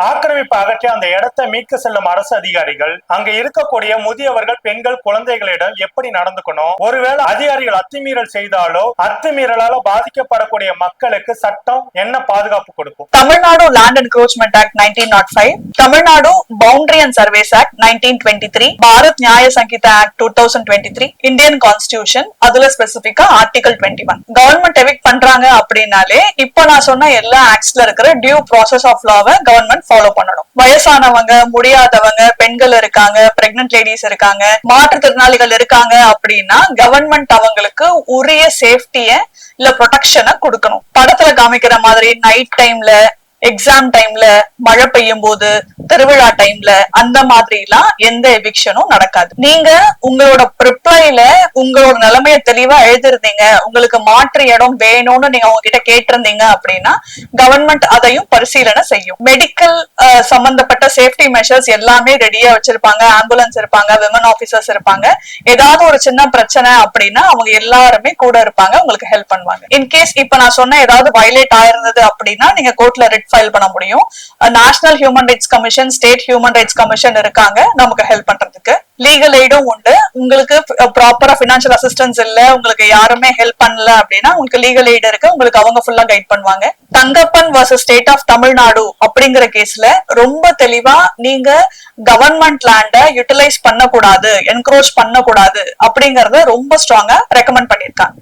ஆக்கிரமிப்பு அகற்றி அந்த இடத்தை மீட்க செல்லும் அரசு அதிகாரிகள் அங்க இருக்கக்கூடிய முதியவர்கள், பெண்கள், குழந்தைகளிடம் எப்படி நடந்துக்கணும்? ஒருவேளை அதிகாரிகள் அத்துமீறல் செய்தாலோ அத்துமீறலால பாதிக்கப்படக்கூடிய மக்களுக்கு சட்டம் என்ன பாதுகாப்பு கொடுக்கும்? Tamil Nadu land encroachment act 1905, Tamil Nadu boundary and services act 1923, Bharat நியாய சங்கீதா ஆக்ட் 2023, இந்தியன் கான்ஸ்டிடியூஷன், அதுல ஸ்பெசிபிக்கா ஆர்டிகல் 21. கவர்மெண்ட் எவிக்ட் பண்றாங்க அப்படின்னாலே இப்ப நான் சொன்ன எல்லா ஆக்ட்ஸ்ல இருக்கிற டியூ ப்ராசஸ் ஆஃப் லாவை கவர்மெண்ட் ஃபாலோ பண்ணணும். வயசானவங்க, முடியாதவங்க, பெண்கள் இருக்காங்க, பிரெக்னன்ட் லேடிஸ் இருக்காங்க, மாற்றுத்திறனாளிகள் இருக்காங்க அப்படின்னா கவர்மெண்ட் அவங்களுக்கு உரிய சேஃப்டிய இல்ல ப்ரொடெக்ஷனை கொடுக்கணும். படத்துல காமிக்கிற மாதிரி நைட் டைம்ல, எக்ஸாம் டைம்ல, மழை பெய்யும் போது, திருவிழா டைம்ல அந்த மாதிரி எல்லாம் எந்த எவிக்ஷனும் நடக்காது. நீங்க உங்களோட ப்ரிப்ளைல உங்களோட நிலைமைய தெளிவா எழுதிருந்தீங்க, உங்களுக்கு மாற்று இடம் வேணும்னு நீங்க அவங்க கிட்ட கேட்டிருந்தீங்க அப்படின்னா கவர்மெண்ட் அதையும் பரிசீலனை செய்யும். மெடிக்கல் சம்பந்தப்பட்ட சேஃப்டி மெஷர்ஸ் எல்லாமே ரெடியா வச்சிருப்பாங்க. ஆம்புலன்ஸ் இருப்பாங்க, விமன் ஆபீசர்ஸ் இருப்பாங்க. ஏதாவது ஒரு சின்ன பிரச்சனை அப்படின்னா அவங்க எல்லாருமே கூட இருப்பாங்க, உங்களுக்கு ஹெல்ப் பண்ணுவாங்க. இன்கேஸ் இப்ப நான் சொன்ன ஏதாவது வயலேட் ஆயிருந்தது அப்படின்னா நீங்க கோர்ட்ல ரிட் ஃபைல் பண்ண முடியும். National human rights commission, state human rights commission இருக்காங்க நமக்கு ஹெல்ப் பண்றதுக்கு. லீகல் எய்டும் உண்டு. உங்களுக்கு ப்ராப்பரா பினான்சியல் அசிஸ்டன்ஸ் இல்ல, உங்களுக்கு யாருமே ஹெல்ப் பண்ணல அப்படின்னா உங்களுக்கு லீகல் எய்ட் இருக்கு, உங்களுக்கு அவங்க ஃபுல்லா கைட் பண்ணுவாங்க. Thangappan versus state of Tamil Nadu அப்படிங்கிற கேஸ்ல ரொம்ப தெளிவா நீங்க கவர்மெண்ட் லேண்ட யூட்டிலைஸ் பண்ணக்கூடாது, என்க்ரோச் பண்ணக்கூடாது அப்படிங்கறத ரொம்ப ஸ்ட்ராங்கா ரெக்கமெண்ட் பண்ணிருக்காங்க.